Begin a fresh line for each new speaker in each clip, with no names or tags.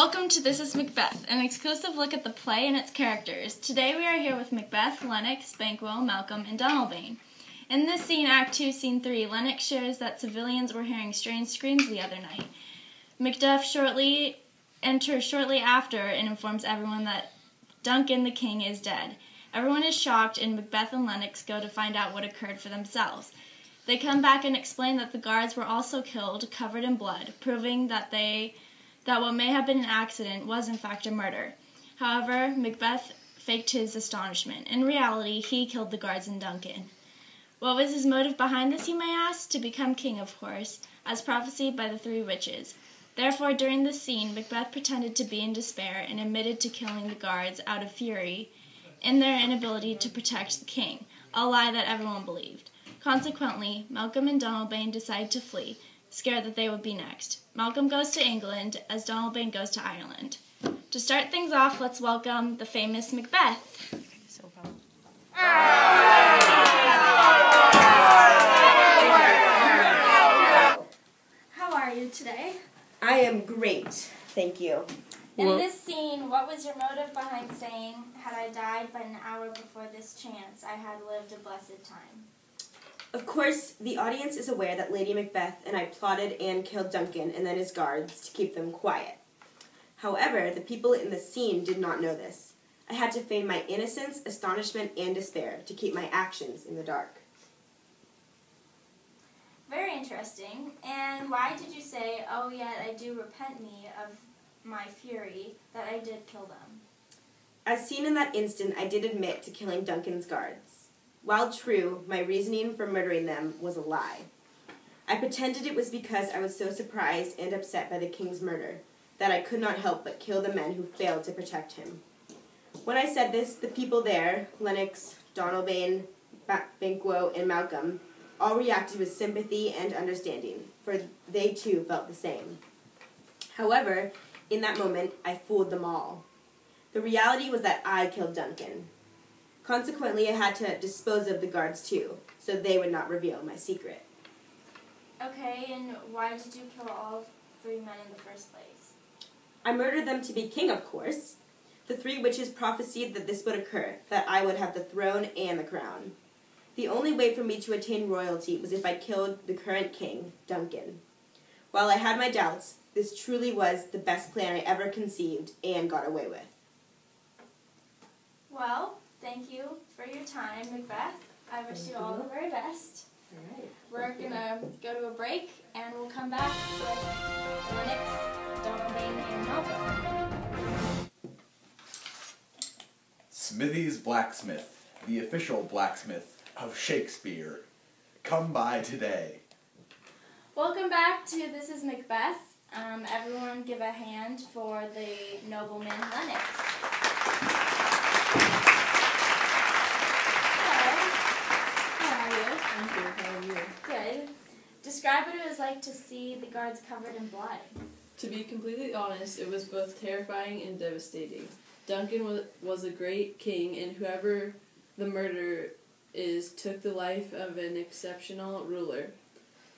Welcome to This is Macbeth, an exclusive look at the play and its characters. Today we are here with Macbeth, Lennox, Banquo, Malcolm, and Donalbain. In this scene, Act 2, Scene 3, Lennox shares that civilians were hearing strange screams the other night. Macduff enters shortly after and informs everyone that Duncan the king is dead. Everyone is shocked, and Macbeth and Lennox go to find out what occurred for themselves. They come back and explain that the guards were also killed, covered in blood, proving that what may have been an accident was in fact a murder. However, Macbeth faked his astonishment. In reality, he killed the guards and Duncan. What was his motive behind this, you may ask? To become king, of course, as prophesied by the three witches. Therefore, during this scene, Macbeth pretended to be in despair and admitted to killing the guards out of fury in their inability to protect the king, a lie that everyone believed. Consequently, Malcolm and Donalbain decide to flee, scared that they would be next. Malcolm goes to England, as Donalbain goes to Ireland. To start things off, let's welcome the famous Macbeth. How are you today?
I am great, thank you.
In this scene, what was your motive behind saying, "Had I died but an hour before this chance, I had lived a blessed time"?
Of course, the audience is aware that Lady Macbeth and I plotted and killed Duncan and then his guards to keep them quiet. However, the people in the scene did not know this. I had to feign my innocence, astonishment, and despair to keep my actions in the dark.
Very interesting. And why did you say, "Oh, yet I do repent me of my fury, that I did kill them"?
As seen in that instant, I did admit to killing Duncan's guards. While true, my reasoning for murdering them was a lie. I pretended it was because I was so surprised and upset by the king's murder that I could not help but kill the men who failed to protect him. When I said this, the people there, Lennox, Donalbain, Banquo, and Malcolm, all reacted with sympathy and understanding, for they too felt the same. However, in that moment, I fooled them all. The reality was that I killed Duncan. Consequently, I had to dispose of the guards too, so they would not reveal my secret.
Okay, and why did you kill all three men in the first place?
I murdered them to be king, of course. The three witches prophesied that this would occur, that I would have the throne and the crown. The only way for me to attain royalty was if I killed the current king, Duncan. While I had my doubts, this truly was the best plan I ever conceived and got away with.
Well, thank you for your time, Macbeth. I wish you all the very best.
All right.
We're going to go to a break, and we'll come back with Lennox, Donalbain, and Malcolm.
Smithy's Blacksmith, the official blacksmith of Shakespeare. Come by today.
Welcome back to This is Macbeth. Everyone give a hand for the nobleman Lennox.
I'm good, how are you?
Good. Describe what it was like to see the guards covered in blood.
To be completely honest, it was both terrifying and devastating. Duncan was a great king, and whoever the murderer is took the life of an exceptional ruler.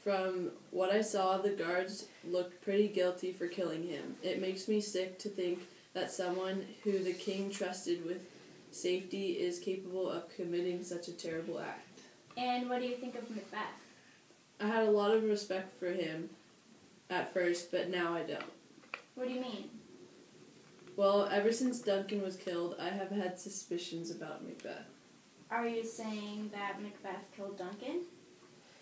From what I saw, the guards looked pretty guilty for killing him. It makes me sick to think that someone who the king trusted with safety is capable of committing such a terrible act.
And what do you think of Macbeth?
I had a lot of respect for him at first, but now I don't.
What do you mean?
Well, ever since Duncan was killed, I have had suspicions about Macbeth.
Are you saying that Macbeth killed Duncan?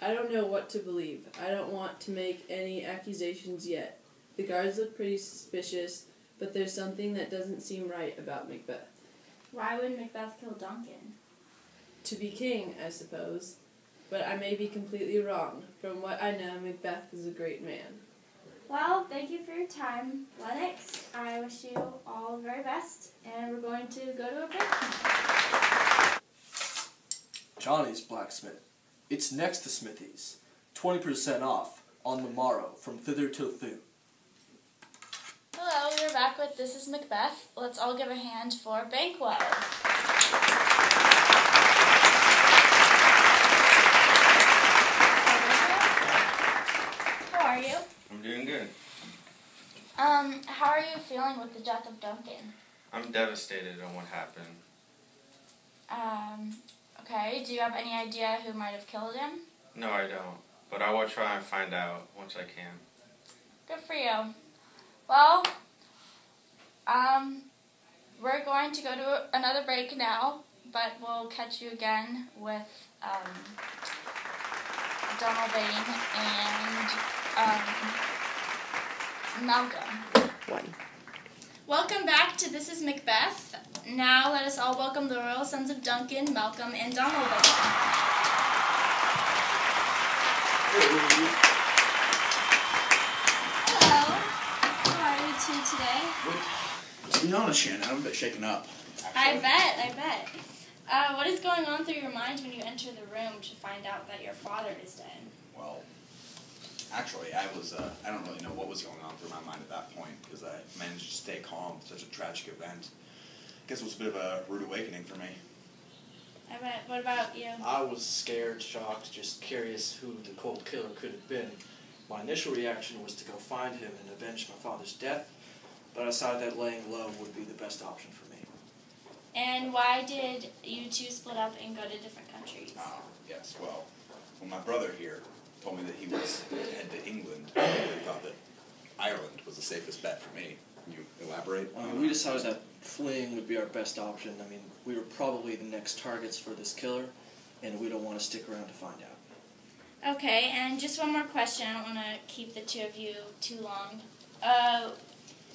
I don't know what to believe. I don't want to make any accusations yet. The guards look pretty suspicious, but there's something that doesn't seem right about Macbeth.
Why would Macbeth kill Duncan?
To be king, I suppose. But I may be completely wrong. From what I know, Macbeth is a great man.
Well, thank you for your time, Lennox. I wish you all the very best, and we're going to go to a break.
Johnny's Blacksmith. It's next to Smithy's. 20% off on the morrow from thither till thou.
Hello, we're back with This is Macbeth. Let's all give a hand for Banquo. How are you?
I'm doing good.
How are you feeling feeling with the death of Duncan?
I'm devastated on what happened.
Okay, do you have any idea who might have killed him?
No, I don't. But I will try and find out once I can.
Good for you. Well, we're going to go to another break now, but we'll catch you again with Donald Bain and Malcolm. Welcome back to This is Macbeth. Now let us all welcome the royal sons of Duncan, Malcolm, and Donald Bain. Hello. How are you two today?
To be honest, Shannon, I'm a bit shaken up.
I bet. What is going on through your mind when you enter the room to find out that your father is dead?
Well, actually, I don't really know what was going on through my mind at that point, because I managed to stay calm through such a tragic event. I guess it was a bit of a rude awakening for me.
I bet. What about you?
I was scared, shocked, just curious who the cold killer could have been. My initial reaction was to go find him and avenge my father's death, but I decided that laying low would be the best option for me.
And why did you two split up and go to different countries?
Yes, well, when my brother here told me that he was to head to England, I really thought that Ireland was the safest bet for me. Can you elaborate?
We decided that fleeing would be our best option. I mean, we were probably the next targets for this killer, and we don't want to stick around to find out.
Okay, and just one more question. I don't want to keep the two of you too long.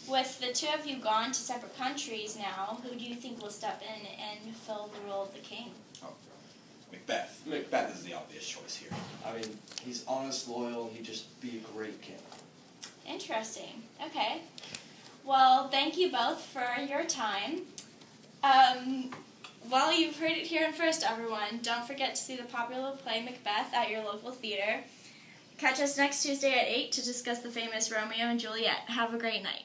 With the two of you gone to separate countries now, who do you think will step in and fill the role of the king?
Oh, Macbeth. Macbeth is the obvious choice here.
I mean, he's honest, loyal, and he'd just be a great king.
Interesting. Okay. Well, thank you both for your time. Well, you've heard it here first, everyone. Don't forget to see the popular play Macbeth at your local theater. Catch us next Tuesday at 8 to discuss the famous Romeo and Juliet. Have a great night.